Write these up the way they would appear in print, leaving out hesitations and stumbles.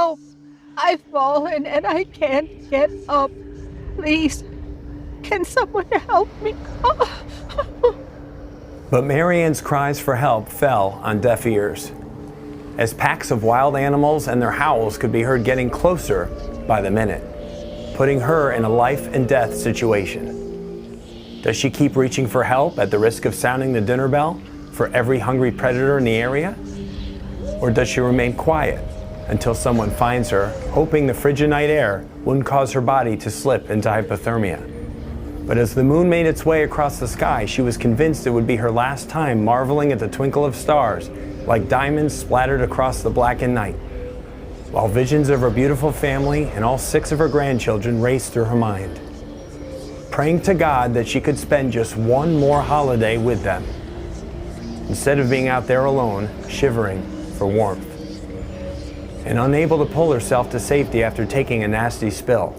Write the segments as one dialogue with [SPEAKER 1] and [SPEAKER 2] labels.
[SPEAKER 1] Help! I've fallen and I can't get up. Please, can someone help me?
[SPEAKER 2] But Marianne's cries for help fell on deaf ears, as packs of wild animals and their howls could be heard getting closer by the minute, putting her in a life and death situation. Does she keep reaching for help at the risk of sounding the dinner bell for every hungry predator in the area? Or does she remain quiet until someone finds her, hoping the frigid night air wouldn't cause her body to slip into hypothermia? But as the moon made its way across the sky, she was convinced it would be her last time marveling at the twinkle of stars, like diamonds splattered across the blackened night, while visions of her beautiful family and all 6 of her grandchildren raced through her mind, praying to God that she could spend just one more holiday with them, instead of being out there alone, shivering for warmth, and unable to pull herself to safety after taking a nasty spill.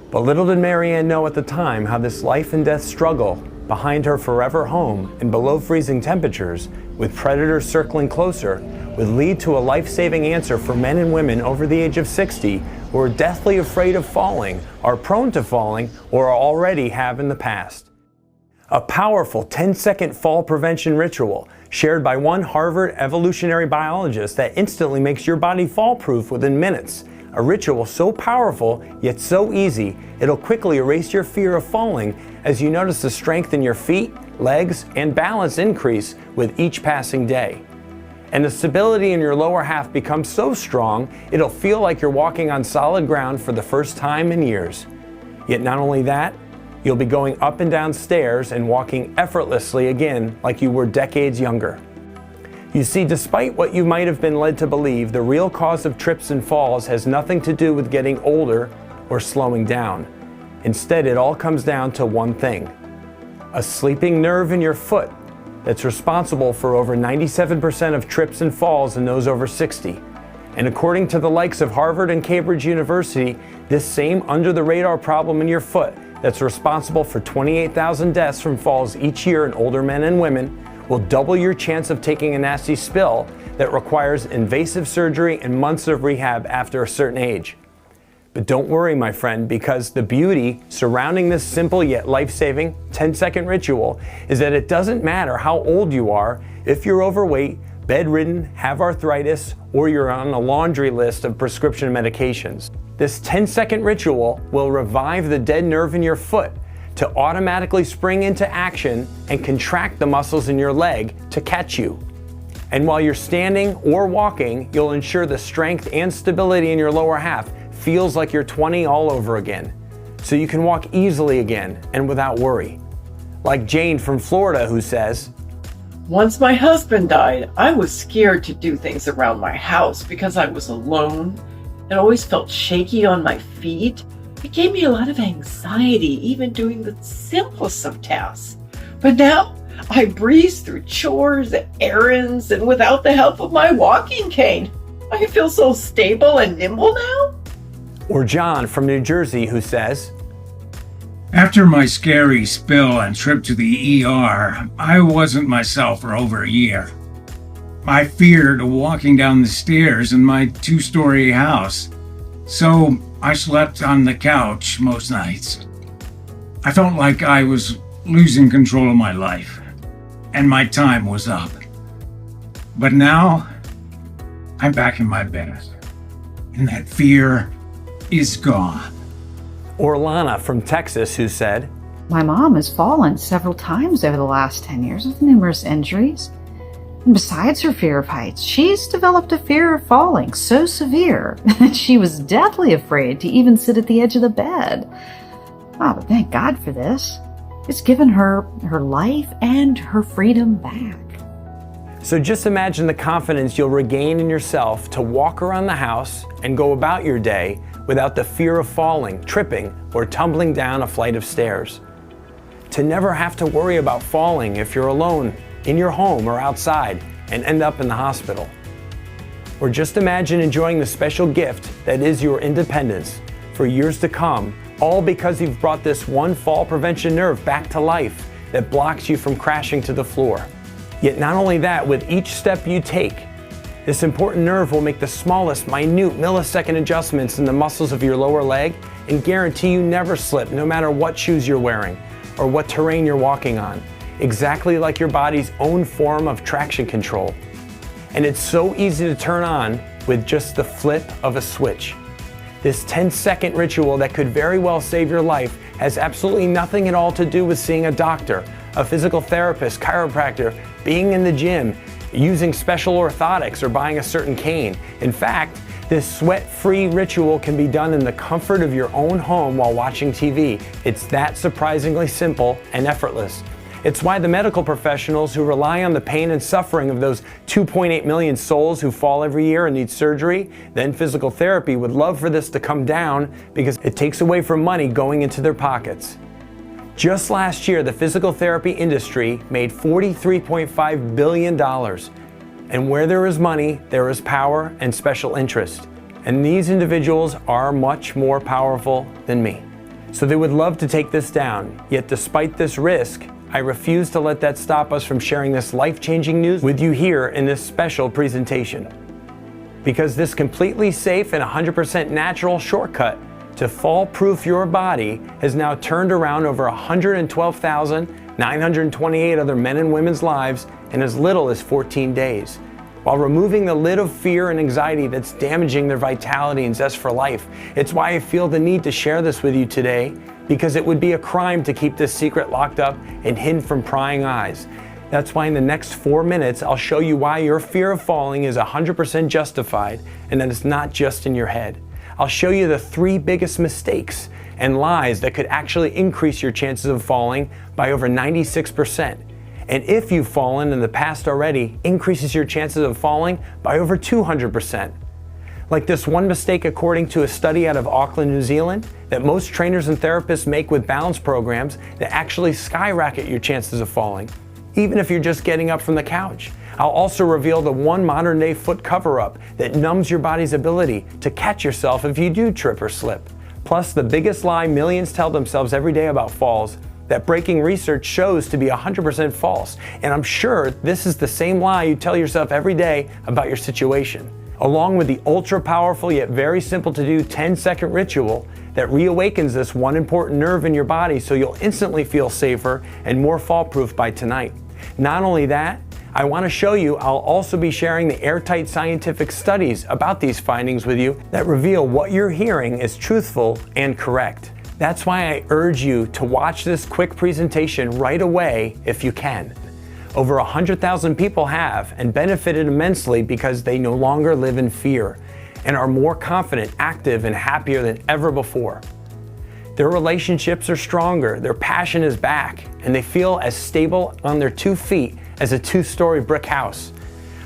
[SPEAKER 2] But little did Marianne know at the time how this life and death struggle behind her forever home in below freezing temperatures, with predators circling closer, would lead to a life-saving answer for men and women over the age of 60 who are deathly afraid of falling, are prone to falling, or already have in the past. A powerful 10-second fall prevention ritual shared by one Harvard evolutionary biologist that instantly makes your body fall-proof within minutes. A ritual so powerful, yet so easy, it'll quickly erase your fear of falling as you notice the strength in your feet, legs, and balance increase with each passing day. And the stability in your lower half becomes so strong, it'll feel like you're walking on solid ground for the first time in years. Yet not only that, you'll be going up and down stairs and walking effortlessly again like you were decades younger. You see, despite what you might have been led to believe, the real cause of trips and falls has nothing to do with getting older or slowing down. Instead, it all comes down to one thing: a sleeping nerve in your foot that's responsible for over 97% of trips and falls in those over 60. And according to the likes of Harvard and Cambridge University, this same under-the-radar problem in your foot that's responsible for 28,000 deaths from falls each year in older men and women will double your chance of taking a nasty spill that requires invasive surgery and months of rehab after a certain age. But don't worry, my friend, because the beauty surrounding this simple yet life-saving 10-second ritual is that it doesn't matter how old you are, if you're overweight, bedridden, have arthritis, or you're on a laundry list of prescription medications. This 10-second ritual will revive the dead nerve in your foot to automatically spring into action and contract the muscles in your leg to catch you. And while you're standing or walking, you'll ensure the strength and stability in your lower half feels like you're 20 all over again, so you can walk easily again and without worry. Like Jane from Florida, who says,
[SPEAKER 3] "Once my husband died, I was scared to do things around my house because I was alone and always felt shaky on my feet. It gave me a lot of anxiety, even doing the simplest of tasks. But now I breeze through chores, errands, and without the help of my walking cane. I feel so stable and nimble now."
[SPEAKER 2] Or John from New Jersey, who says,
[SPEAKER 4] "After my scary spill and trip to the ER, I wasn't myself for over a year. I feared walking down the stairs in my 2-story house, so I slept on the couch most nights. I felt like I was losing control of my life, and my time was up. But now, I'm back in my bed, and that fear is gone."
[SPEAKER 2] Or Lana from Texas, who said,
[SPEAKER 5] My mom has fallen several times over the last 10 years with numerous injuries. And besides her fear of heights, she's developed a fear of falling so severe that she was deathly afraid to even sit at the edge of the bed. But thank God for this. It's given her her life and her freedom back.
[SPEAKER 2] So just imagine the confidence you'll regain in yourself to walk around the house and go about your day without the fear of falling, tripping, or tumbling down a flight of stairs. To never have to worry about falling if you're alone, in your home or outside, and end up in the hospital. Or just imagine enjoying the special gift that is your independence for years to come, all because you've brought this one fall prevention nerve back to life that blocks you from crashing to the floor. Yet not only that, with each step you take This important nerve will make the smallest, minute millisecond adjustments in the muscles of your lower leg and guarantee you never slip no matter what shoes you're wearing or what terrain you're walking on, exactly like your body's own form of traction control. And it's so easy to turn on with just the flip of a switch. This 10-second ritual that could very well save your life has absolutely nothing at all to do with seeing a doctor, a physical therapist, chiropractor, being in the gym, using special orthotics, or buying a certain cane. In fact, this sweat-free ritual can be done in the comfort of your own home while watching TV. It's that surprisingly simple and effortless. It's why the medical professionals who rely on the pain and suffering of those 2.8 million souls who fall every year and need surgery, then physical therapy, would love for this to come down because it takes away from money going into their pockets. Just last year, the physical therapy industry made $43.5 billion. And where there is money, there is power and special interest. And these individuals are much more powerful than me. So they would love to take this down. Yet despite this risk, I refuse to let that stop us from sharing this life-changing news with you here in this special presentation. Because this completely safe and 100% natural shortcut to fall-proof your body has now turned around over 112,928 other men and women's lives in as little as 14 days, while removing the lid of fear and anxiety that's damaging their vitality and zest for life. It's why I feel the need to share this with you today, because it would be a crime to keep this secret locked up and hidden from prying eyes. That's why in the next 4 minutes, I'll show you why your fear of falling is 100% justified and that it's not just in your head. I'll show you the 3 biggest mistakes and lies that could actually increase your chances of falling by over 96%. And if you've fallen in the past already, increases your chances of falling by over 200%. Like this one mistake according to a study out of Auckland, New Zealand, that most trainers and therapists make with balance programs that actually skyrocket your chances of falling, even if you're just getting up from the couch. I'll also reveal the one modern day foot cover-up that numbs your body's ability to catch yourself if you do trip or slip. Plus the biggest lie millions tell themselves every day about falls, that breaking research shows to be 100% false. And I'm sure this is the same lie you tell yourself every day about your situation. Along with the ultra powerful yet very simple to do 10-second ritual that reawakens this one important nerve in your body so you'll instantly feel safer and more fall-proof by tonight. Not only that, I want to show you I'll also be sharing the airtight scientific studies about these findings with you that reveal what you're hearing is truthful and correct. That's why I urge you to watch this quick presentation right away if you can. Over 100,000 people have and benefited immensely because they no longer live in fear and are more confident, active, and happier than ever before. Their relationships are stronger, their passion is back, and they feel as stable on their 2 feet as a 2-story brick house.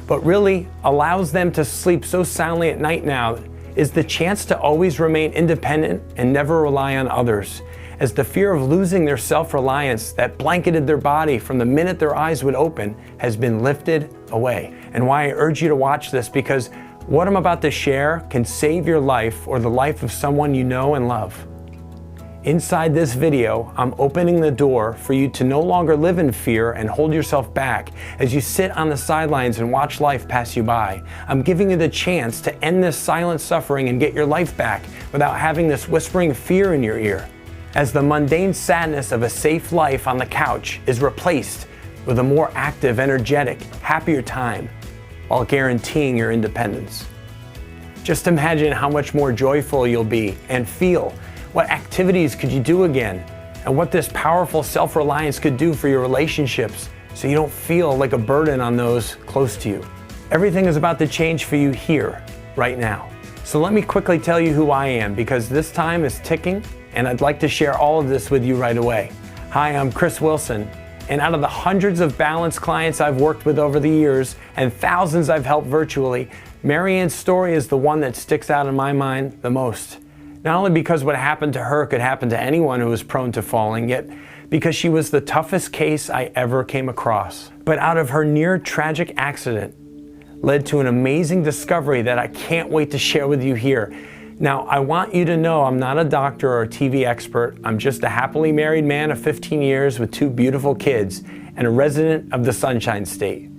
[SPEAKER 2] What really allows them to sleep so soundly at night now is the chance to always remain independent and never rely on others, as the fear of losing their self-reliance that blanketed their body from the minute their eyes would open has been lifted away. And why I urge you to watch this, because what I'm about to share can save your life or the life of someone you know and love. Inside this video, I'm opening the door for you to no longer live in fear and hold yourself back as you sit on the sidelines and watch life pass you by. I'm giving you the chance to end this silent suffering and get your life back without having this whispering fear in your ear, as the mundane sadness of a safe life on the couch is replaced with a more active, energetic, happier time while guaranteeing your independence. Just imagine how much more joyful you'll be and feel. What activities could you do again? And what this powerful self-reliance could do for your relationships so you don't feel like a burden on those close to you. Everything is about to change for you here, right now. So let me quickly tell you who I am, because this time is ticking and I'd like to share all of this with you right away. Hi, I'm Chris Wilson, and out of the hundreds of balance clients I've worked with over the years and thousands I've helped virtually, Marianne's story is the one that sticks out in my mind the most. Not only because what happened to her could happen to anyone who was prone to falling, yet because she was the toughest case I ever came across. But out of her near tragic accident led to an amazing discovery that I can't wait to share with you here. Now, I want you to know I'm not a doctor or a TV expert. I'm just a happily married man of 15 years with 2 beautiful kids and a resident of the Sunshine State.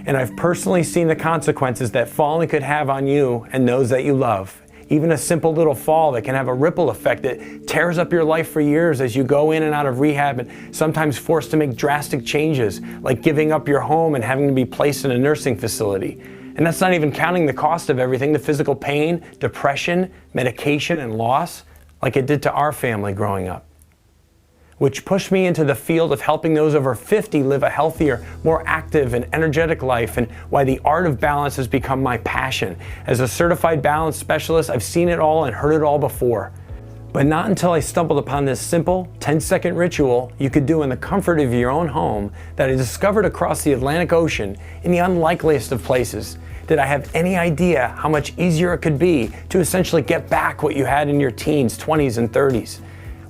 [SPEAKER 2] And I've personally seen the consequences that falling could have on you and those that you love. Even a simple little fall that can have a ripple effect that tears up your life for years as you go in and out of rehab and sometimes forced to make drastic changes, like giving up your home and having to be placed in a nursing facility. And that's not even counting the cost of everything, the physical pain, depression, medication, and loss, like it did to our family growing up. Which pushed me into the field of helping those over 50 live a healthier, more active and energetic life, and why the art of balance has become my passion. As a certified balance specialist, I've seen it all and heard it all before. But not until I stumbled upon this simple 10-second ritual you could do in the comfort of your own home that I discovered across the Atlantic Ocean in the unlikeliest of places did I have any idea how much easier it could be to essentially get back what you had in your teens, 20s, and 30s,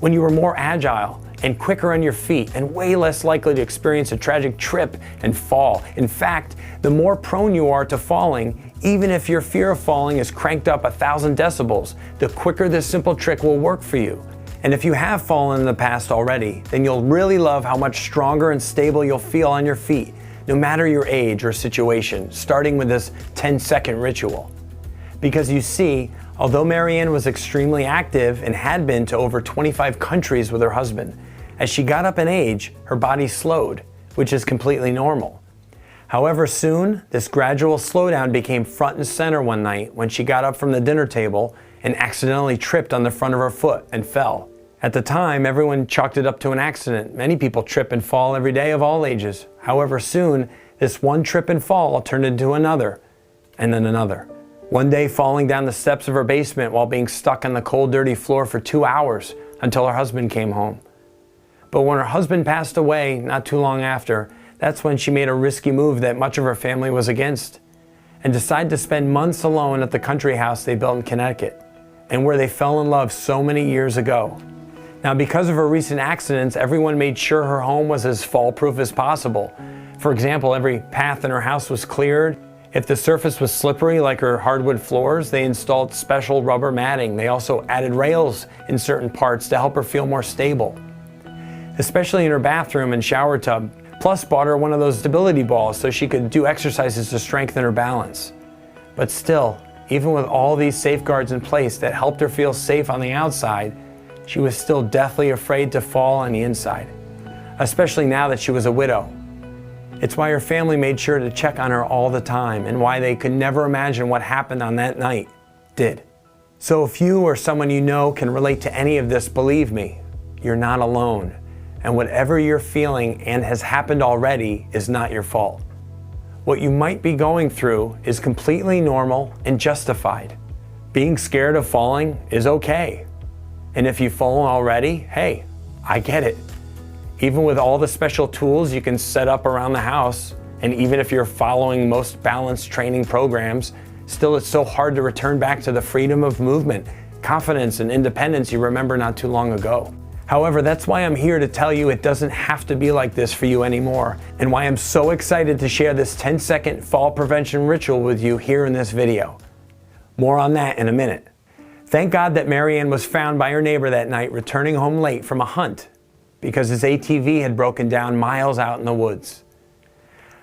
[SPEAKER 2] when you were more agile and quicker on your feet and way less likely to experience a tragic trip and fall. In fact, the more prone you are to falling, even if your fear of falling is cranked up 1,000 decibels, the quicker this simple trick will work for you. And if you have fallen in the past already, then you'll really love how much stronger and stable you'll feel on your feet, no matter your age or situation, starting with this 10-second ritual. Because you see, although Marianne was extremely active and had been to over 25 countries with her husband, as she got up in age, her body slowed, which is completely normal. However, soon, this gradual slowdown became front and center one night when she got up from the dinner table and accidentally tripped on the front of her foot and fell. At the time, everyone chalked it up to an accident. Many people trip and fall every day of all ages. However, soon, this one trip and fall turned into another, and then another. One day, falling down the steps of her basement while being stuck on the cold, dirty floor for 2 hours until her husband came home. But when her husband passed away not too long after, that's when she made a risky move that much of her family was against, and decided to spend months alone at the country house they built in Connecticut, and where they fell in love so many years ago. Now, because of her recent accidents, everyone made sure her home was as fall-proof as possible. For example, every path in her house was cleared. If the surface was slippery, like her hardwood floors, they installed special rubber matting. They also added rails in certain parts to help her feel more stable, especially in her bathroom and shower tub. Plus bought her one of those stability balls so she could do exercises to strengthen her balance. But still, even with all these safeguards in place that helped her feel safe on the outside, she was still deathly afraid to fall on the inside, especially now that she was a widow. It's why her family made sure to check on her all the time, and why they could never imagine what happened on that night did. So if you or someone you know can relate to any of this, believe me, you're not alone. And whatever you're feeling and has happened already is not your fault. What you might be going through is completely normal and justified. Being scared of falling is okay. And if you've fallen already, hey, I get it. Even with all the special tools you can set up around the house, and even if you're following most balanced training programs, still it's so hard to return back to the freedom of movement, confidence, and independence you remember not too long ago. However, that's why I'm here to tell you it doesn't have to be like this for you anymore, and why I'm so excited to share this 10-second fall prevention ritual with you here in this video. More on that in a minute. Thank God that Marianne was found by her neighbor that night returning home late from a hunt because his ATV had broken down miles out in the woods.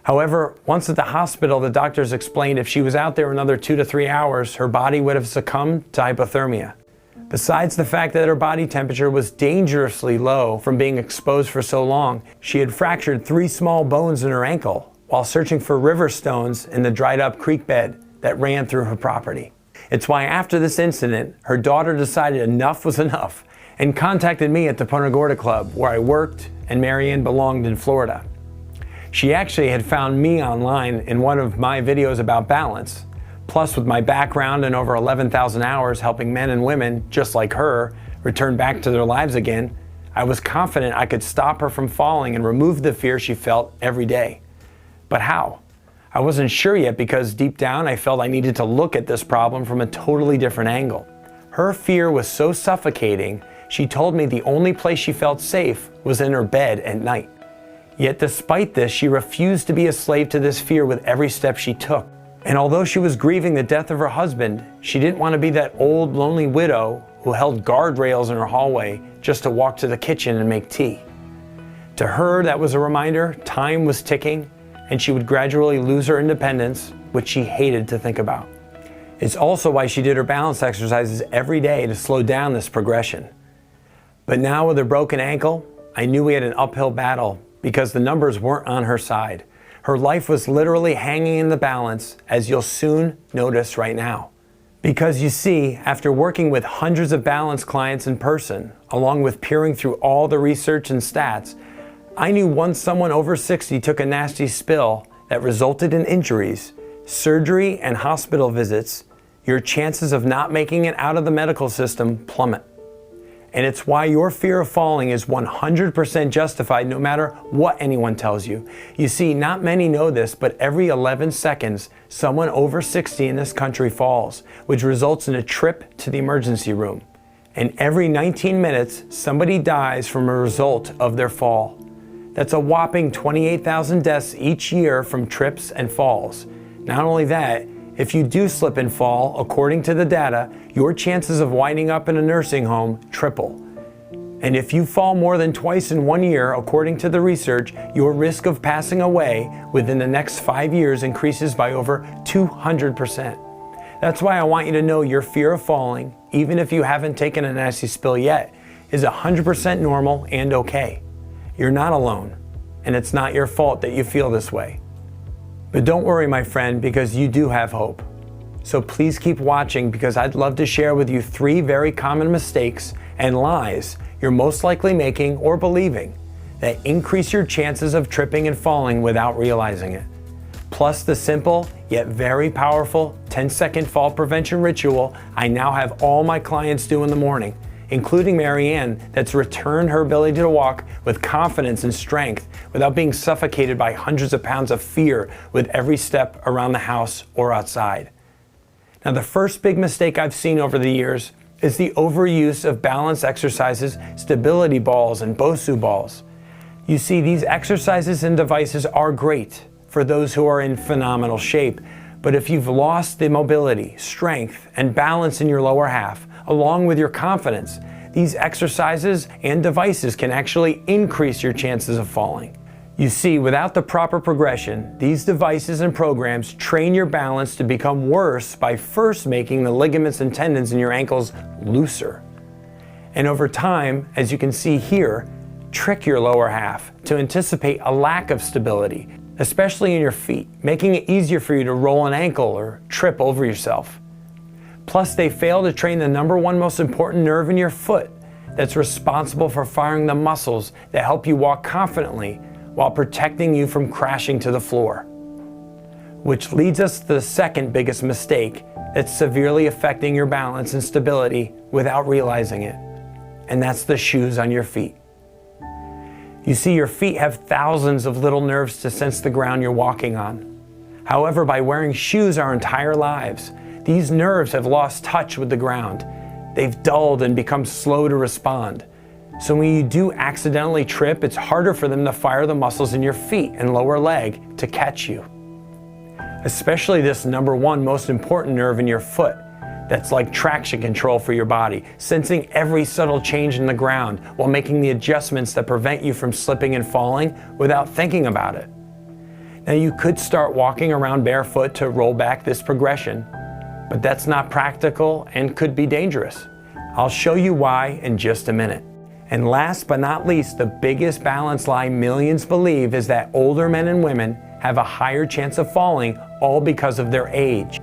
[SPEAKER 2] However, once at the hospital, the doctors explained if she was out there another 2 to 3 hours, her body would have succumbed to hypothermia. Besides the fact that her body temperature was dangerously low from being exposed for so long, she had fractured 3 small bones in her ankle while searching for river stones in the dried up creek bed that ran through her property. It's why after this incident, her daughter decided enough was enough and contacted me at the Punta Gorda Club, where I worked and Marianne belonged in Florida. She actually had found me online in one of my videos about balance. Plus, with my background and over 11,000 hours helping men and women just like her return back to their lives again, I was confident I could stop her from falling and remove the fear she felt every day. But how? I wasn't sure yet because deep down I felt I needed to look at this problem from a totally different angle. Her fear was so suffocating, she told me the only place she felt safe was in her bed at night. Yet despite this, she refused to be a slave to this fear with every step she took. And although she was grieving the death of her husband, she didn't want to be that old, lonely widow who held guardrails in her hallway just to walk to the kitchen and make tea. To her, that was a reminder time was ticking, and she would gradually lose her independence, which she hated to think about. It's also why she did her balance exercises every day to slow down this progression. But now with her broken ankle, I knew we had an uphill battle because the numbers weren't on her side. Her life was literally hanging in the balance, as you'll soon notice right now. Because you see, after working with hundreds of balance clients in person, along with peering through all the research and stats, I knew once someone over 60 took a nasty spill that resulted in injuries, surgery, and hospital visits, your chances of not making it out of the medical system plummet. And it's why your fear of falling is 100% justified no matter what anyone tells you. You see, not many know this, but every 11 seconds, someone over 60 in this country falls, which results in a trip to the emergency room. And every 19 minutes, somebody dies from a result of their fall. That's a whopping 28,000 deaths each year from trips and falls. Not only that, if you do slip and fall, according to the data, your chances of winding up in a nursing home triple. And if you fall more than twice in 1 year, according to the research, your risk of passing away within the next 5 years increases by over 200%. That's why I want you to know your fear of falling, even if you haven't taken a nasty spill yet, is 100% normal and okay. You're not alone, and it's not your fault that you feel this way. But don't worry, my friend, because you do have hope. So please keep watching, because I'd love to share with you 3 very common mistakes and lies you're most likely making or believing that increase your chances of tripping and falling without realizing it. Plus the simple yet very powerful 10-second fall prevention ritual I now have all my clients do in the morning, including Marianne, that's returned her ability to walk with confidence and strength without being suffocated by hundreds of pounds of fear with every step around the house or outside. Now, the first big mistake I've seen over the years is the overuse of balance exercises, stability balls, and Bosu balls. You see, these exercises and devices are great for those who are in phenomenal shape, but if you've lost the mobility, strength, and balance in your lower half, along with your confidence, these exercises and devices can actually increase your chances of falling. You see, without the proper progression, these devices and programs train your balance to become worse by first making the ligaments and tendons in your ankles looser. And over time, as you can see here, trick your lower half to anticipate a lack of stability, especially in your feet, making it easier for you to roll an ankle or trip over yourself. Plus, they fail to train the number one most important nerve in your foot that's responsible for firing the muscles that help you walk confidently while protecting you from crashing to the floor. Which leads us to the second biggest mistake that's severely affecting your balance and stability without realizing it, and that's the shoes on your feet. You see, your feet have thousands of little nerves to sense the ground you're walking on. However, by wearing shoes our entire lives, these nerves have lost touch with the ground. They've dulled and become slow to respond. So when you do accidentally trip, it's harder for them to fire the muscles in your feet and lower leg to catch you. Especially this number one most important nerve in your foot, that's like traction control for your body, sensing every subtle change in the ground while making the adjustments that prevent you from slipping and falling without thinking about it. Now, you could start walking around barefoot to roll back this progression, but that's not practical and could be dangerous. I'll show you why in just a minute. And last but not least, the biggest balance lie millions believe is that older men and women have a higher chance of falling, all because of their age.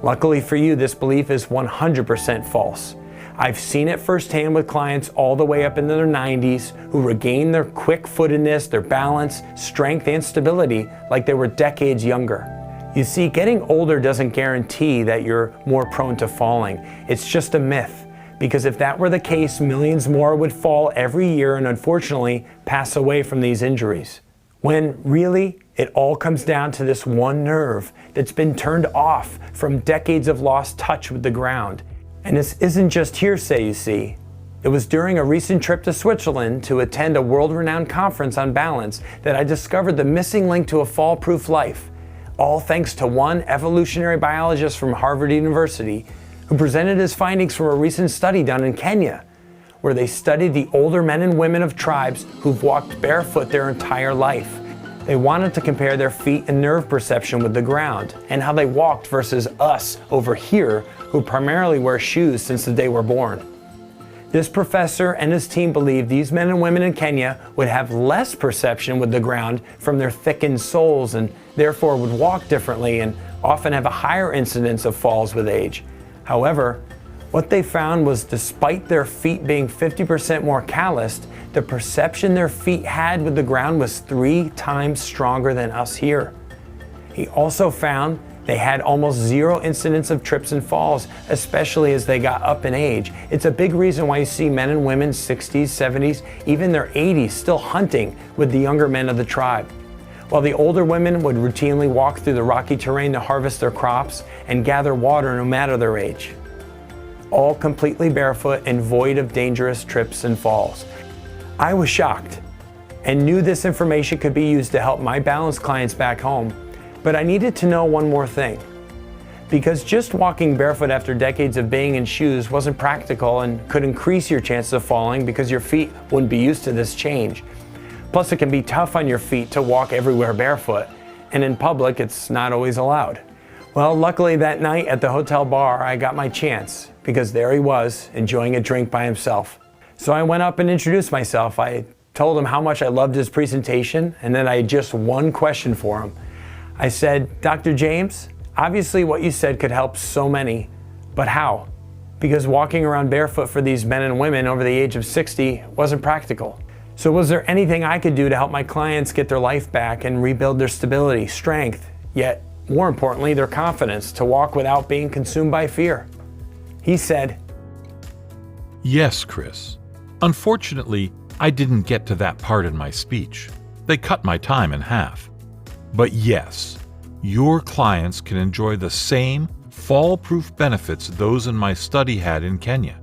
[SPEAKER 2] Luckily for you, this belief is 100% false. I've seen it firsthand with clients all the way up into their 90s who regain their quick-footedness, their balance, strength, and stability like they were decades younger. You see, getting older doesn't guarantee that you're more prone to falling. It's just a myth, because if that were the case, millions more would fall every year and unfortunately pass away from these injuries. When really, it all comes down to this one nerve that's been turned off from decades of lost touch with the ground. And this isn't just hearsay, you see. It was during a recent trip to Switzerland to attend a world-renowned conference on balance that I discovered the missing link to a fall-proof life, all thanks to one evolutionary biologist from Harvard University who presented his findings from a recent study done in Kenya, where they studied the older men and women of tribes who've walked barefoot their entire life. They wanted to compare their feet and nerve perception with the ground and how they walked versus us over here who primarily wear shoes since the day we're born. This professor and his team believed these men and women in Kenya would have less perception with the ground from their thickened soles and therefore would walk differently and often have a higher incidence of falls with age. However, what they found was despite their feet being 50% more calloused, the perception their feet had with the ground was 3 times stronger than us here. He also found they had almost 0 incidence of trips and falls, especially as they got up in age. It's a big reason why you see men and women 60s, 70s, even their 80s still hunting with the younger men of the tribe. While the older women would routinely walk through the rocky terrain to harvest their crops and gather water no matter their age. All completely barefoot and void of dangerous trips and falls. I was shocked and knew this information could be used to help my balanced clients back home. But I needed to know one more thing. Because just walking barefoot after decades of being in shoes wasn't practical and could increase your chances of falling because your feet wouldn't be used to this change. Plus, it can be tough on your feet to walk everywhere barefoot, and in public, it's not always allowed. Well, luckily that night at the hotel bar, I got my chance because there he was, enjoying a drink by himself. So I went up and introduced myself. I told him how much I loved his presentation and that I had just one question for him. I said, Dr. James, obviously what you said could help so many, but how? Because walking around barefoot for these men and women over the age of 60 wasn't practical. So was there anything I could do to help my clients get their life back and rebuild their stability, strength, yet more importantly, their confidence to walk without being consumed by fear? He said,
[SPEAKER 6] Yes, Chris. Unfortunately, I didn't get to that part in my speech. They cut my time in half. But yes, your clients can enjoy the same fall-proof benefits those in my study had in Kenya,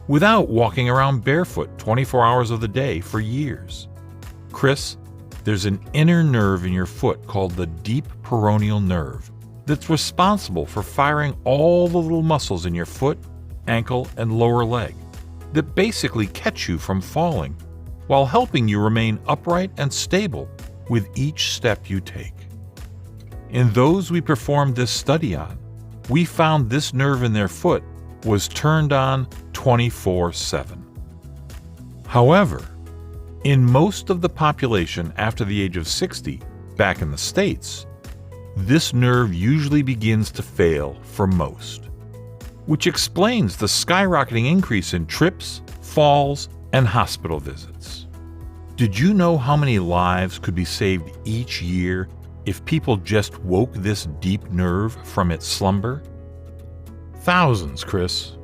[SPEAKER 6] without walking around barefoot 24 hours of the day for years. Chris, there's an inner nerve in your foot called the deep peroneal nerve that's responsible for firing all the little muscles in your foot, ankle, and lower leg that basically catch you from falling while helping you remain upright and stable with each step you take. In those we performed this study on, we found this nerve in their foot was turned on 24/7. However, in most of the population after the age of 60, back in the States, this nerve usually begins to fail for most, which explains the skyrocketing increase in trips, falls, and hospital visits. Did you know how many lives could be saved each year if people just woke this deep nerve from its slumber? Thousands, Chris.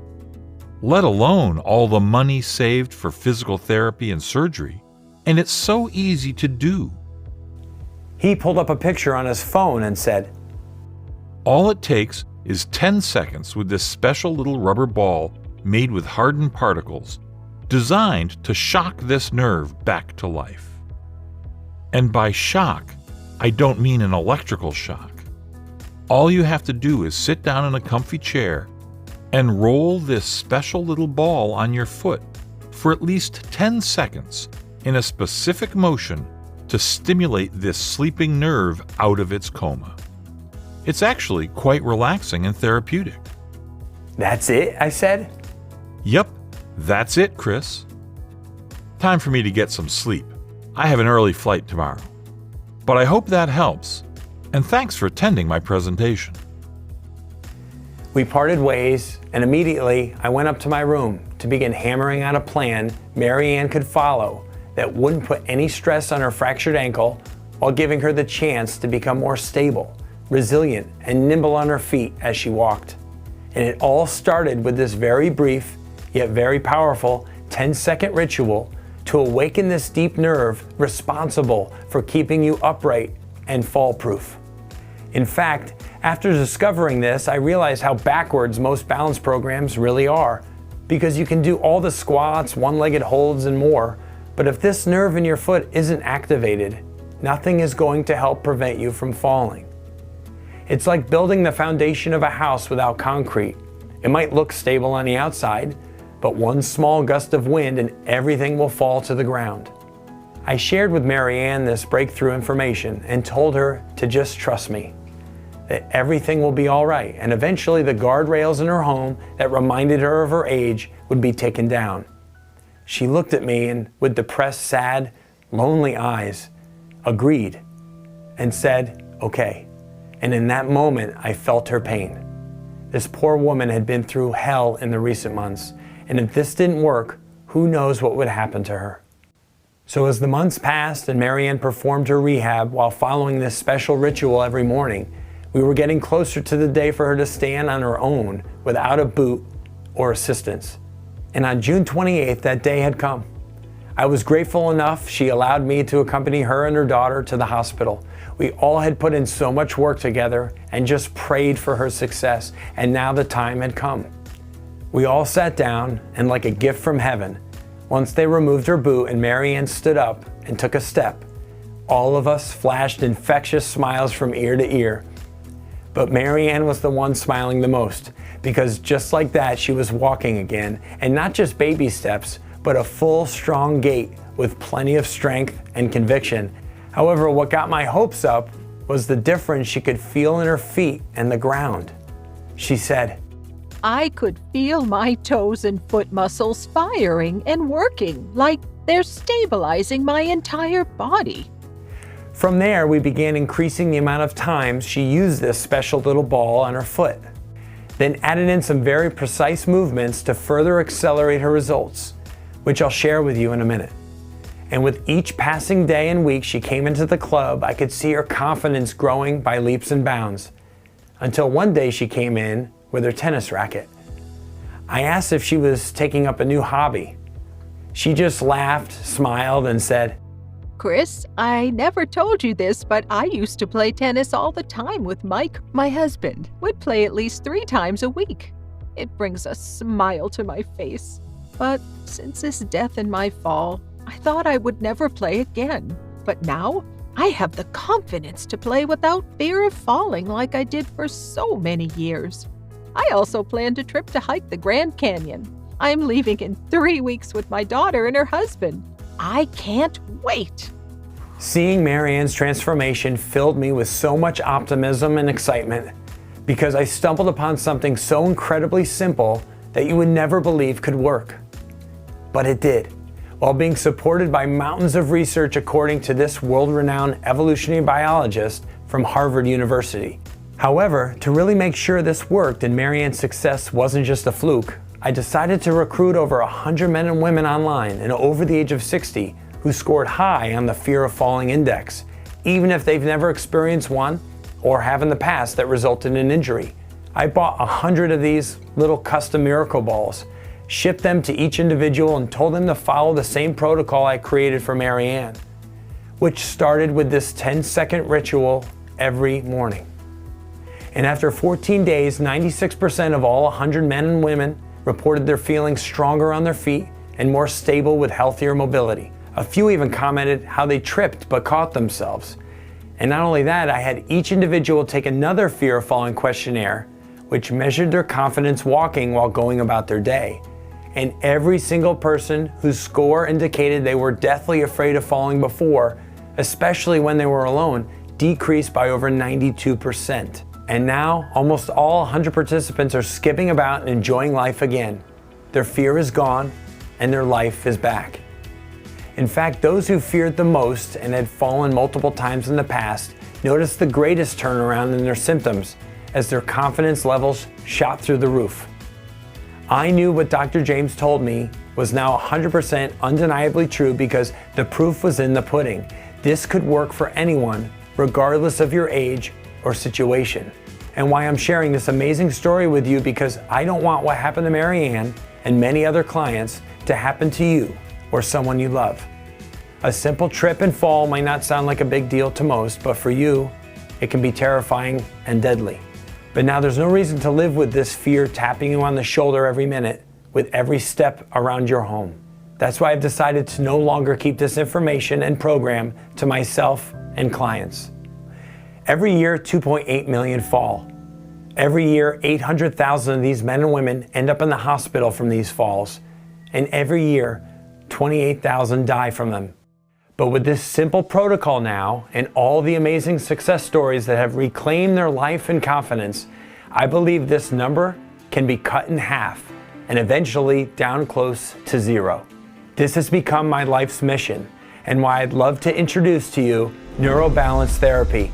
[SPEAKER 6] Let alone all the money saved for physical therapy and surgery, and it's so easy to do.
[SPEAKER 2] He pulled up a picture on his phone and said,
[SPEAKER 6] All it takes is 10 seconds with this special little rubber ball made with hardened particles designed to shock this nerve back to life. And by shock, I don't mean an electrical shock. All you have to do is sit down in a comfy chair and roll this special little ball on your foot for at least 10 seconds in a specific motion to stimulate this sleeping nerve out of its coma. It's actually quite relaxing and therapeutic.
[SPEAKER 2] That's it? I said.
[SPEAKER 6] Yep, that's it, Chris. Time for me to get some sleep. I have an early flight tomorrow. But I hope that helps, and thanks for attending my presentation.
[SPEAKER 2] We parted ways, and immediately I went up to my room to begin hammering out a plan Mary Ann could follow that wouldn't put any stress on her fractured ankle while giving her the chance to become more stable, resilient, and nimble on her feet as she walked. And it all started with this very brief, yet very powerful 10-second ritual to awaken this deep nerve responsible for keeping you upright and fall-proof. In fact, after discovering this, I realized how backwards most balance programs really are, because you can do all the squats, one-legged holds, and more, but if this nerve in your foot isn't activated, nothing is going to help prevent you from falling. It's like building the foundation of a house without concrete. It might look stable on the outside, but one small gust of wind and everything will fall to the ground. I shared with Marianne this breakthrough information and told her to just trust me, that everything will be all right, and eventually the guardrails in her home that reminded her of her age would be taken down. She looked at me and with depressed, sad, lonely eyes, agreed and said, okay. And in that moment, I felt her pain. This poor woman had been through hell in the recent months, and if this didn't work, who knows what would happen to her. So as the months passed and Marianne performed her rehab while following this special ritual every morning, we were getting closer to the day for her to stand on her own without a boot or assistance. And on June 28th, that day had come. I was grateful enough she allowed me to accompany her and her daughter to the hospital. We all had put in so much work together and just prayed for her success, and now the time had come. We all sat down, and like a gift from heaven, once they removed her boot and Marianne stood up and took a step, all of us flashed infectious smiles from ear to ear. But Marianne was the one smiling the most, because just like that, she was walking again, and not just baby steps, but a full, strong gait with plenty of strength and conviction. However, what got my hopes up was the difference she could feel in her feet and the ground. She said,
[SPEAKER 1] I could feel my toes and foot muscles firing and working like they're stabilizing my entire body.
[SPEAKER 2] From there, we began increasing the amount of times she used this special little ball on her foot, then added in some very precise movements to further accelerate her results, which I'll share with you in a minute. And with each passing day and week she came into the club, I could see her confidence growing by leaps and bounds, until one day she came in with her tennis racket. I asked if she was taking up a new hobby. She just laughed, smiled, and said,
[SPEAKER 1] Chris, I never told you this, but I used to play tennis all the time with Mike, my husband. We'd play at least 3 times a week. It brings a smile to my face. But since his death and my fall, I thought I would never play again. But now, I have the confidence to play without fear of falling like I did for so many years. I also planned a trip to hike the Grand Canyon. I'm leaving in 3 weeks with my daughter and her husband. I can't wait.
[SPEAKER 2] Seeing Marianne's transformation filled me with so much optimism and excitement, because I stumbled upon something so incredibly simple that you would never believe could work. But it did, while being supported by mountains of research according to this world-renowned evolutionary biologist from Harvard University. However, to really make sure this worked and Marianne's success wasn't just a fluke, I decided to recruit over 100 men and women online and over the age of 60 who scored high on the fear of falling index, even if they've never experienced one or have in the past that resulted in injury. I bought 100 of these little custom miracle balls, shipped them to each individual, and told them to follow the same protocol I created for Marianne, which started with this 10-second ritual every morning. And after 14 days, 96% of all 100 men and women reported their feeling stronger on their feet and more stable with healthier mobility. A few even commented how they tripped but caught themselves. And not only that, I had each individual take another fear of falling questionnaire, which measured their confidence walking while going about their day. And every single person whose score indicated they were deathly afraid of falling before, especially when they were alone, decreased by over 92%. And now, almost all 100 participants are skipping about and enjoying life again. Their fear is gone, and their life is back. In fact, those who feared the most and had fallen multiple times in the past noticed the greatest turnaround in their symptoms as their confidence levels shot through the roof. I knew what Dr. James told me was now 100% undeniably true because the proof was in the pudding. This could work for anyone, regardless of your age or situation. And why I'm sharing this amazing story with you, because I don't want what happened to Marianne and many other clients to happen to you or someone you love. A simple trip and fall might not sound like a big deal to most, but for you, it can be terrifying and deadly. But now there's no reason to live with this fear tapping you on the shoulder every minute with every step around your home. That's why I've decided to no longer keep this information and program to myself and clients. Every year, 2.8 million fall. Every year, 800,000 of these men and women end up in the hospital from these falls. And every year, 28,000 die from them. But with this simple protocol now and all the amazing success stories that have reclaimed their life and confidence, I believe this number can be cut in half and eventually down close to zero. This has become my life's mission and why I'd love to introduce to you Neuro Balance Therapy,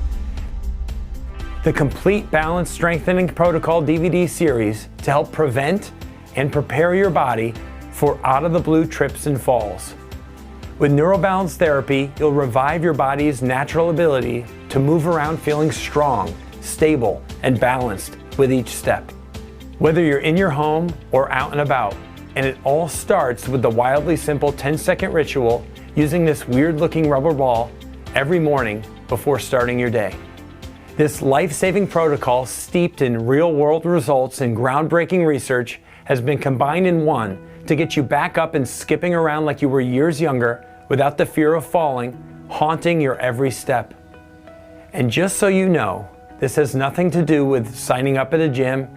[SPEAKER 2] the complete balance strengthening protocol DVD series to help prevent and prepare your body for out-of-the-blue trips and falls. With NeuroBalance Therapy, you'll revive your body's natural ability to move around feeling strong, stable, and balanced with each step. Whether you're in your home or out and about, and it all starts with the wildly simple 10-second ritual using this weird-looking rubber ball every morning before starting your day. This life-saving protocol, steeped in real-world results and groundbreaking research, has been combined in one to get you back up and skipping around like you were years younger without the fear of falling haunting your every step. And just so you know, this has nothing to do with signing up at a gym,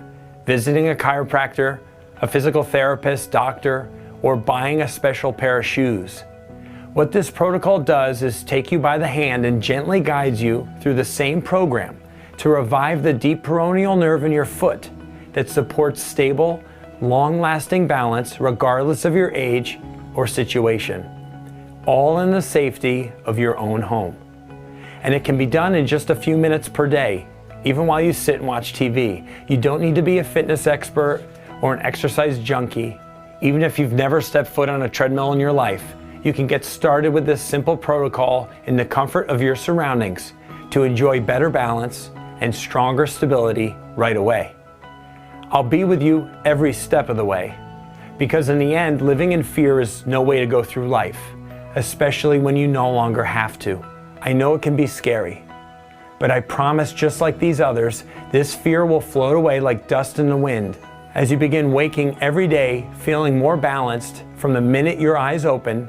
[SPEAKER 2] visiting a chiropractor, a physical therapist, doctor, or buying a special pair of shoes. What this protocol does is take you by the hand and gently guides you through the same program to revive the deep peroneal nerve in your foot that supports stable, long-lasting balance regardless of your age or situation, all in the safety of your own home. And it can be done in just a few minutes per day, even while you sit and watch TV. You don't need to be a fitness expert or an exercise junkie. Even if you've never stepped foot on a treadmill in your life, you can get started with this simple protocol in the comfort of your surroundings to enjoy better balance and stronger stability right away. I'll be with you every step of the way, because in the end, living in fear is no way to go through life, especially when you no longer have to. I know it can be scary, but I promise, just like these others, this fear will float away like dust in the wind as you begin waking every day feeling more balanced from the minute your eyes open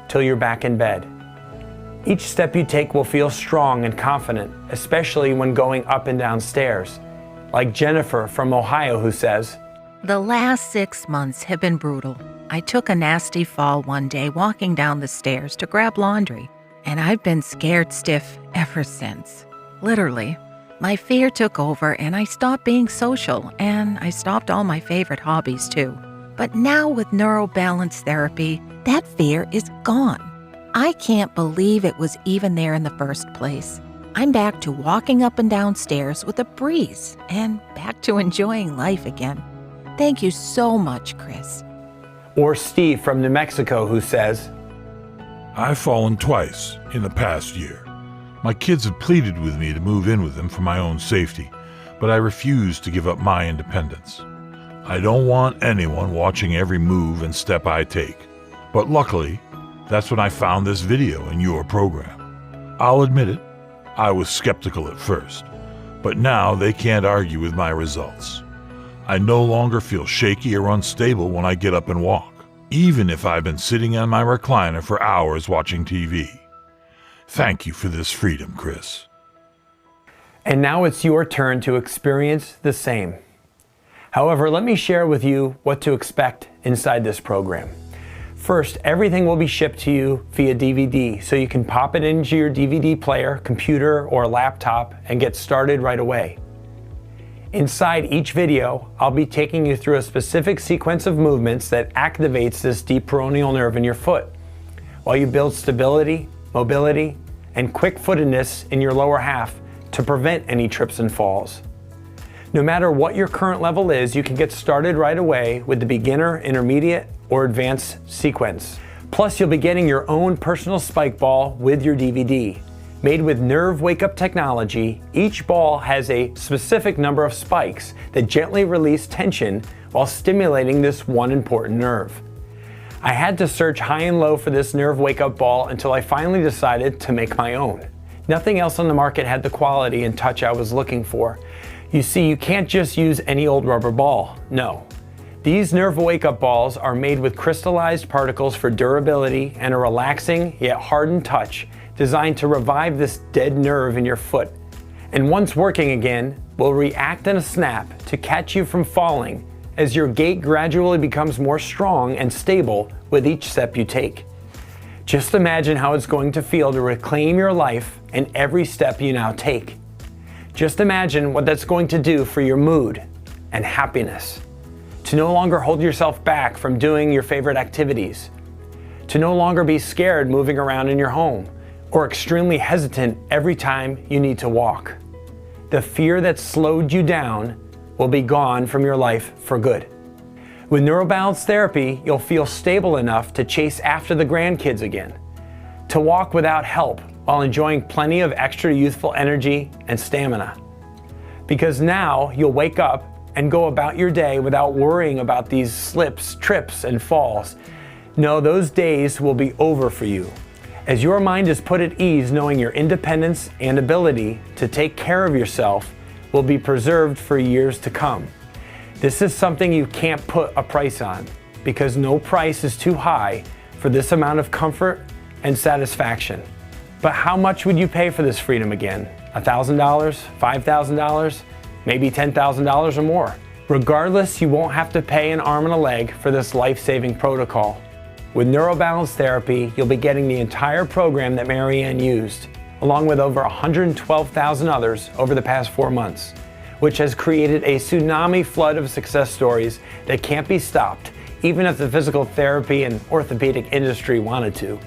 [SPEAKER 2] till you're back in bed. Each step you take will feel strong and confident, especially when going up and down stairs. Like Jennifer from Ohio, who says,
[SPEAKER 7] "The last 6 months have been brutal. I took a nasty fall one day walking down the stairs to grab laundry, and I've been scared stiff ever since. Literally, my fear took over and I stopped being social, and I stopped all my favorite hobbies too. But now with NeuroBalance Therapy, that fear is gone. I can't believe it was even there in the first place. I'm back to walking up and down stairs with a breeze and back to enjoying life again. Thank you so much, Chris."
[SPEAKER 2] or Steve from New Mexico, who says,
[SPEAKER 6] "I've fallen twice in the past year. My kids have pleaded with me to move in with them for my own safety, but I refuse to give up my independence. I don't want anyone watching every move and step I take. But luckily, that's when I found this video in your program. I'll admit it, I was skeptical at first, but now they can't argue with my results. I no longer feel shaky or unstable when I get up and walk, even if I've been sitting on my recliner for hours watching TV. Thank you for this freedom, Chris."
[SPEAKER 2] And now it's your turn to experience the same. However, let me share with you what to expect inside this program. First, everything will be shipped to you via DVD, so you can pop it into your DVD player, computer, or laptop and get started right away. Inside each video, I'll be taking you through a specific sequence of movements that activates this deep peroneal nerve in your foot, while you build stability, mobility, and quick-footedness in your lower half to prevent any trips and falls. No matter what your current level is, you can get started right away with the beginner, intermediate, or advanced sequence. Plus, you'll be getting your own personal spike ball with your DVD. Made with nerve wake-up technology, each ball has a specific number of spikes that gently release tension while stimulating this one important nerve. I had to search high and low for this nerve wake-up ball until I finally decided to make my own. Nothing else on the market had the quality and touch I was looking for. You see, you can't just use any old rubber ball. No. These nerve wake-up balls are made with crystallized particles for durability and a relaxing yet hardened touch designed to revive this dead nerve in your foot. And once working again, will react in a snap to catch you from falling as your gait gradually becomes more strong and stable with each step you take. Just imagine how it's going to feel to reclaim your life and every step you now take. Just imagine what that's going to do for your mood and happiness. To no longer hold yourself back from doing your favorite activities. To no longer be scared moving around in your home or extremely hesitant every time you need to walk. The fear that slowed you down will be gone from your life for good. With neurobalance therapy, you'll feel stable enough to chase after the grandkids again, to walk without help while enjoying plenty of extra youthful energy and stamina. Because now you'll wake up and go about your day without worrying about these slips, trips, and falls. No, those days will be over for you, as your mind is put at ease knowing your independence and ability to take care of yourself will be preserved for years to come. This is something you can't put a price on, because no price is too high for this amount of comfort and satisfaction. But how much would you pay for this freedom again? $1,000? $5,000? Maybe $10,000 or more. Regardless, you won't have to pay an arm and a leg for this life-saving protocol. With neurobalance therapy, you'll be getting the entire program that Marianne used, along with over 112,000 others over the past 4 months, which has created a tsunami flood of success stories that can't be stopped, even if the physical therapy and orthopedic industry wanted to.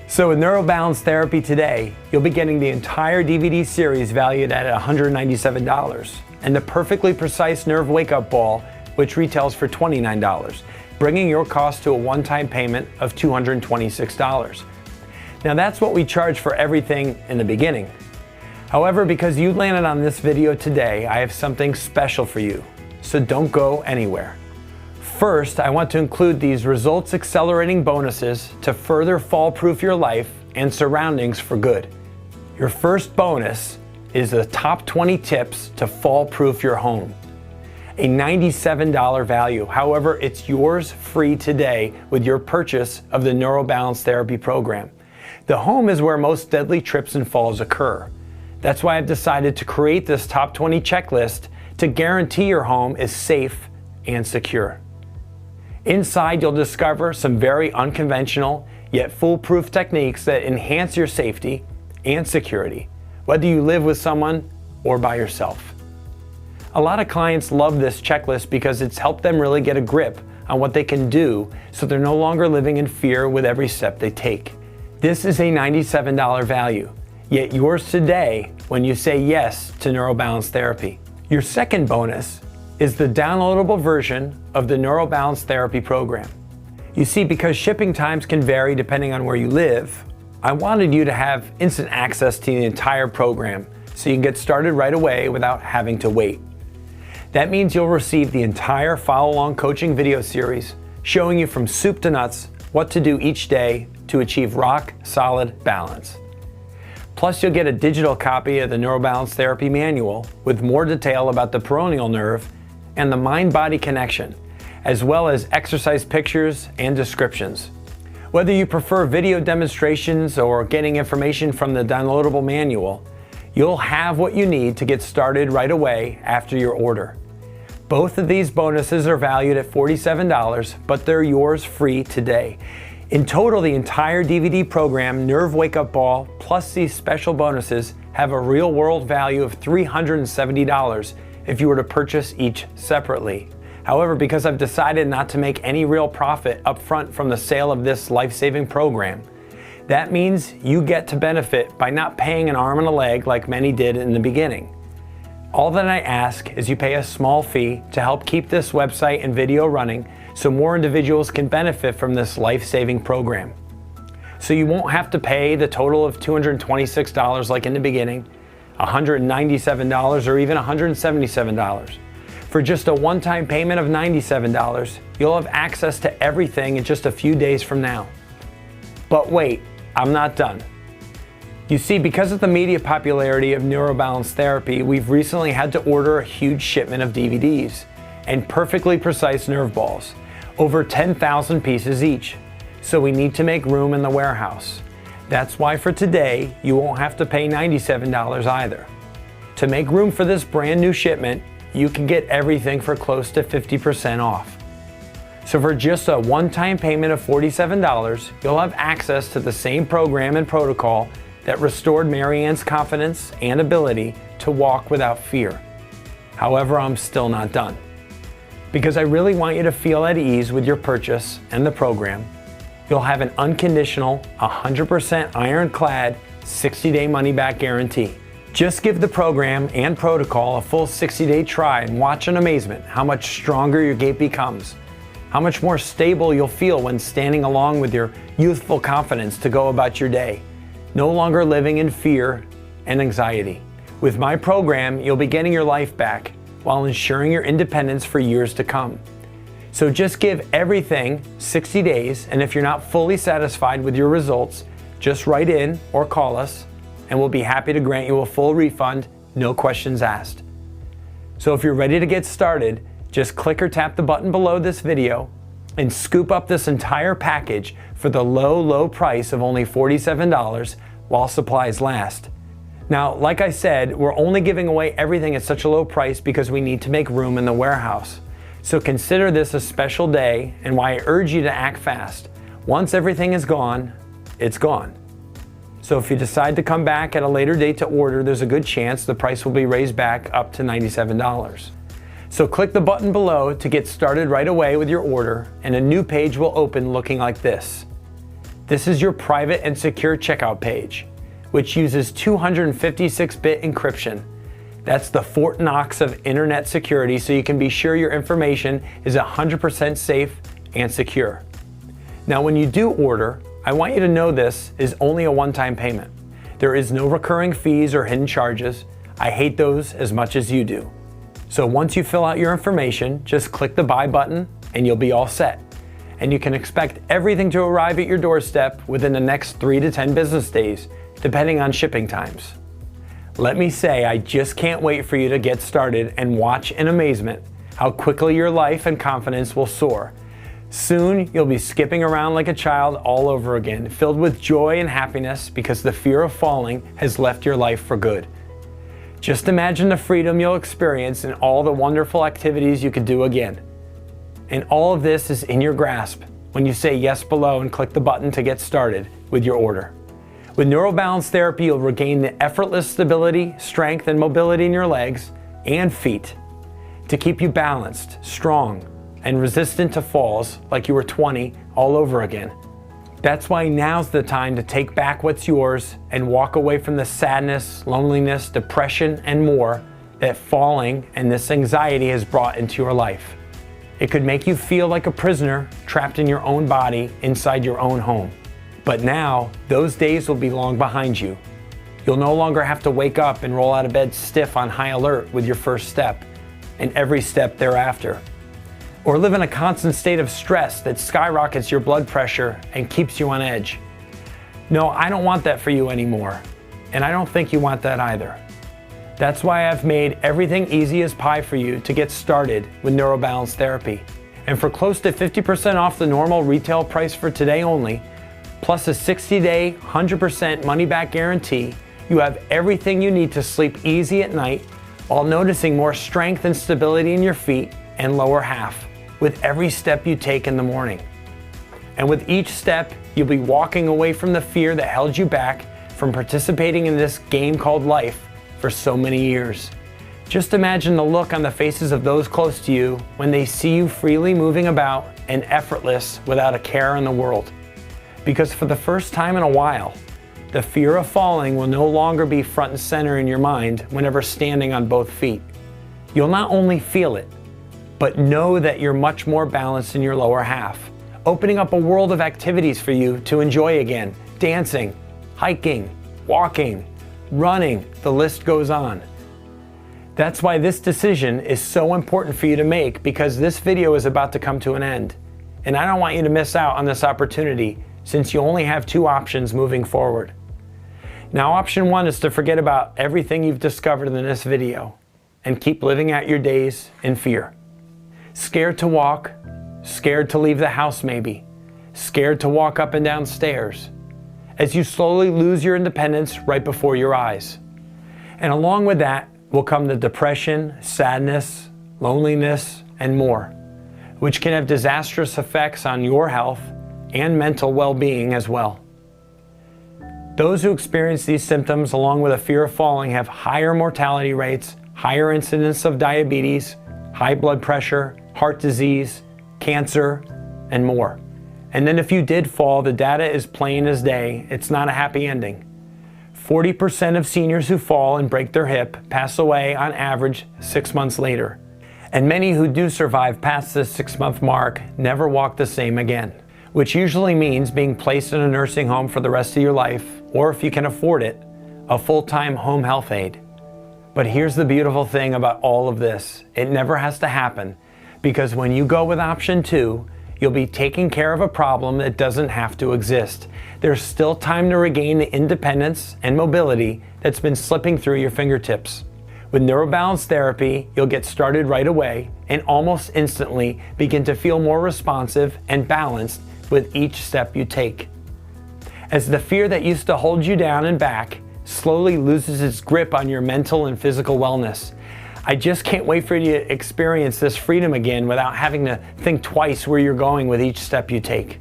[SPEAKER 2] So with neurobalance therapy today, you'll be getting the entire DVD series valued at $197, and the perfectly precise nerve wake-up ball, which retails for $29, bringing your cost to a one-time payment of $226. Now that's what we charge for everything in the beginning. However, because you landed on this video today, I have something special for you, so don't go anywhere. First, I want to include these results accelerating bonuses to further fall-proof your life and surroundings for good. Your first bonus is the top 20 tips to fall-proof your home. A $97 value, however, it's yours free today with your purchase of the neurobalance therapy program. The home is where most deadly trips and falls occur. That's why I've decided to create this top 20 checklist to guarantee your home is safe and secure. Inside, you'll discover some very unconventional yet foolproof techniques that enhance your safety and security, whether you live with someone or by yourself. A lot of clients love this checklist because it's helped them really get a grip on what they can do so they're no longer living in fear with every step they take. This is a $97 value, yet yours today when you say yes to neurobalance therapy. Your second bonus is the downloadable version of the neurobalance therapy program. You see, because shipping times can vary depending on where you live, I wanted you to have instant access to the entire program so you can get started right away without having to wait. That means you'll receive the entire follow-along coaching video series showing you from soup to nuts what to do each day to achieve rock-solid balance. Plus, you'll get a digital copy of the neurobalance therapy manual with more detail about the peroneal nerve and the mind-body connection, as well as exercise pictures and descriptions. Whether you prefer video demonstrations or getting information from the downloadable manual, you'll have what you need to get started right away after your order. Both of these bonuses are valued at $47, but they're yours free today. In total, the entire DVD program, Nerve Wake Up Ball, plus these special bonuses have a real-world value of $370 if you were to purchase each separately. However, because I've decided not to make any real profit up front from the sale of this life-saving program, that means you get to benefit by not paying an arm and a leg like many did in the beginning. All that I ask is you pay a small fee to help keep this website and video running so more individuals can benefit from this life-saving program. So you won't have to pay the total of $226 like in the beginning, $197 or even $177. For just a one-time payment of $97, you'll have access to everything in just a few days from now. But wait, I'm not done. You see, because of the media popularity of neurobalance therapy, we've recently had to order a huge shipment of DVDs and perfectly precise nerve balls, over 10,000 pieces each. So we need to make room in the warehouse. That's why for today, you won't have to pay $97 either. To make room for this brand new shipment, you can get everything for close to 50% off. So for just a one-time payment of $47, you'll have access to the same program and protocol that restored Marianne's confidence and ability to walk without fear. However, I'm still not done. Because I really want you to feel at ease with your purchase and the program, you'll have an unconditional, 100% ironclad, 60-day money-back guarantee. Just give the program and protocol a full 60-day try and watch in amazement how much stronger your gait becomes, how much more stable you'll feel when standing along with your youthful confidence to go about your day, no longer living in fear and anxiety. With my program, you'll be getting your life back while ensuring your independence for years to come. So just give everything 60 days, and if you're not fully satisfied with your results, just write in or call us, and we'll be happy to grant you a full refund, no questions asked. So if you're ready to get started, just click or tap the button below this video and scoop up this entire package for the low price of only $47 while supplies last. Now, like I said, we're only giving away everything at such a low price because we need to make room in the warehouse. So consider this a special day and why I urge you to act fast. Once everything is gone, it's gone. So if you decide to come back at a later date to order, there's a good chance the price will be raised back up to $97. So click the button below to get started right away with your order, and a new page will open looking like this. This is your private and secure checkout page, which uses 256-bit encryption. That's the Fort Knox of internet security, so you can be sure your information is 100% safe and secure. Now, when you do order, I want you to know this is only a one-time payment. There is no recurring fees or hidden charges. I hate those as much as you do. So once you fill out your information, just click the buy button and you'll be all set. And you can expect everything to arrive at your doorstep within the next 3 to 10 business days, depending on shipping times. Let me say, I just can't wait for you to get started and watch in amazement how quickly your life and confidence will soar. Soon, you'll be skipping around like a child all over again, filled with joy and happiness because the fear of falling has left your life for good. Just imagine the freedom you'll experience and all the wonderful activities you could do again. And all of this is in your grasp when you say yes below and click the button to get started with your order. With neurobalance therapy, you'll regain the effortless stability, strength, and mobility in your legs and feet to keep you balanced, strong, and resistant to falls like you were 20 all over again. That's why now's the time to take back what's yours and walk away from the sadness, loneliness, depression, and more that falling and this anxiety has brought into your life. It could make you feel like a prisoner trapped in your own body inside your own home. But now, those days will be long behind you. You'll no longer have to wake up and roll out of bed stiff on high alert with your first step and every step thereafter. Or live in a constant state of stress that skyrockets your blood pressure and keeps you on edge. No, I don't want that for you anymore, and I don't think you want that either. That's why I've made everything easy as pie for you to get started with neurobalance therapy. And for close to 50% off the normal retail price for today only, plus a 60-day, 100% money-back guarantee, you have everything you need to sleep easy at night while noticing more strength and stability in your feet and lower half with every step you take in the morning. And with each step, you'll be walking away from the fear that held you back from participating in this game called life for so many years. Just imagine the look on the faces of those close to you when they see you freely moving about and effortless without a care in the world. Because for the first time in a while, the fear of falling will no longer be front and center in your mind whenever standing on both feet. You'll not only feel it, but know that you're much more balanced in your lower half, opening up a world of activities for you to enjoy again. Dancing, hiking, walking, running, the list goes on. That's why this decision is so important for you to make, because this video is about to come to an end. And I don't want you to miss out on this opportunity, since you only have 2 options moving forward. Now, option 1 is to forget about everything you've discovered in this video and keep living out your days in fear. Scared to walk, scared to leave the house maybe, scared to walk up and down stairs, as you slowly lose your independence right before your eyes. And along with that will come the depression, sadness, loneliness, and more. which can have disastrous effects on your health and mental well-being as well. Those who experience these symptoms along with a fear of falling have higher mortality rates, higher incidence of diabetes, high blood pressure, heart disease, cancer, and more. And then if you did fall, the data is plain as day. It's not a happy ending. 40% of seniors who fall and break their hip pass away on average 6 months later. And many who do survive past the 6-month mark never walk the same again, which usually means being placed in a nursing home for the rest of your life, or if you can afford it, a full-time home health aide. But here's the beautiful thing about all of this. It never has to happen, because when you go with option 2, you'll be taking care of a problem that doesn't have to exist. There's still time to regain the independence and mobility that's been slipping through your fingertips. With neurobalance therapy, you'll get started right away and almost instantly begin to feel more responsive and balanced with each step you take. As the fear that used to hold you down and back slowly loses its grip on your mental and physical wellness, I just can't wait for you to experience this freedom again without having to think twice where you're going with each step you take.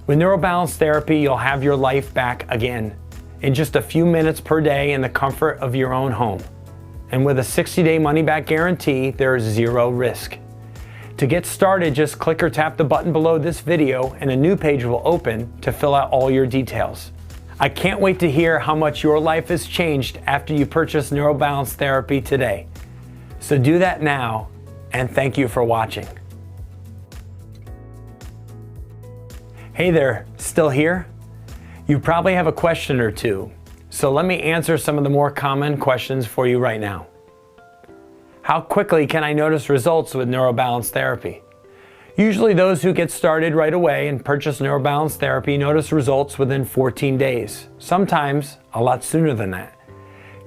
[SPEAKER 2] With neurobalance therapy, you'll have your life back again in just a few minutes per day in the comfort of your own home. And with a 60-day money-back guarantee, there is zero risk. To get started, just click or tap the button below this video and a new page will open to fill out all your details. I can't wait to hear how much your life has changed after you purchase neurobalance therapy today. So do that now, and thank you for watching. Hey there, still here? You probably have a question or two, so let me answer some of the more common questions for you right now. How quickly can I notice results with neurobalance therapy? Usually those who get started right away and purchase neurobalance therapy notice results within 14 days, sometimes a lot sooner than that.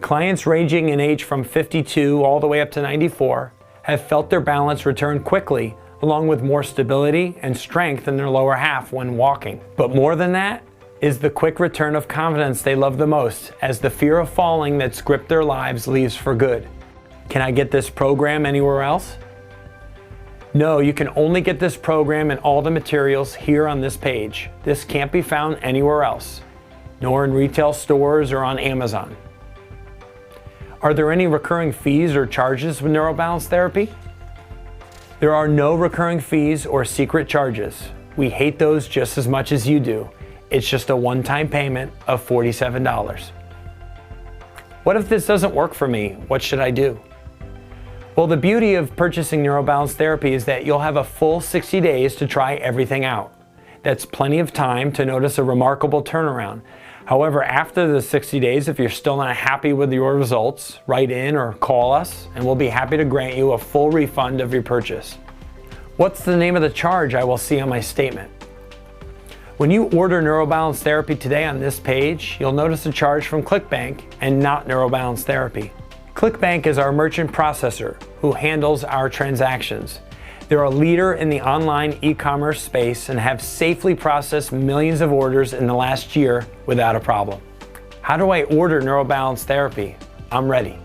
[SPEAKER 2] Clients ranging in age from 52 all the way up to 94 have felt their balance return quickly, along with more stability and strength in their lower half when walking. But more than that is the quick return of confidence they love the most, as the fear of falling that's gripped their lives leaves for good. Can I get this program anywhere else? No, you can only get this program and all the materials here on this page. This can't be found anywhere else, nor in retail stores or on Amazon. Are there any recurring fees or charges with neurobalance therapy? There are no recurring fees or secret charges. We hate those just as much as you do. It's just a one-time payment of $47. What if this doesn't work for me? What should I do? Well, the beauty of purchasing neurobalance therapy is that you'll have a full 60 days to try everything out. That's plenty of time to notice a remarkable turnaround. However, after the 60 days, if you're still not happy with your results, write in or call us and we'll be happy to grant you a full refund of your purchase. What's the name of the charge I will see on my statement? When you order neurobalance therapy today on this page, you'll notice a charge from ClickBank and not neurobalance therapy. ClickBank is our merchant processor who handles our transactions. They're a leader in the online e-commerce space and have safely processed millions of orders in the last year without a problem. How do I order neurobalance therapy? I'm ready.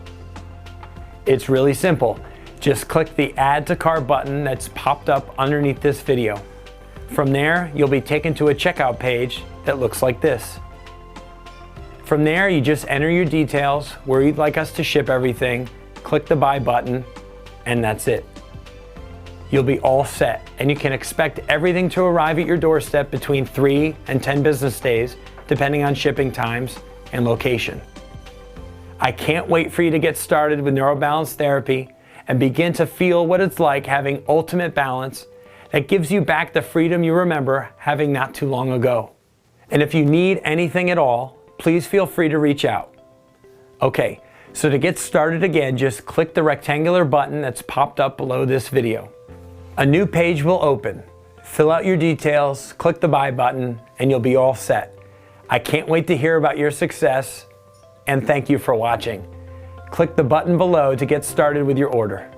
[SPEAKER 2] It's really simple. Just click the Add to Cart button that's popped up underneath this video. From there, you'll be taken to a checkout page that looks like this. From there, you just enter your details, where you'd like us to ship everything, click the Buy button, and that's it. You'll be all set, and you can expect everything to arrive at your doorstep between 3 and 10 business days, depending on shipping times and location. I can't wait for you to get started with neurobalance therapy and begin to feel what it's like having ultimate balance that gives you back the freedom you remember having not too long ago. And if you need anything at all, please feel free to reach out. Okay, so to get started again, just click the rectangular button that's popped up below this video. A new page will open. Fill out your details, click the Buy button, and you'll be all set. I can't wait to hear about your success, and thank you for watching. Click the button below to get started with your order.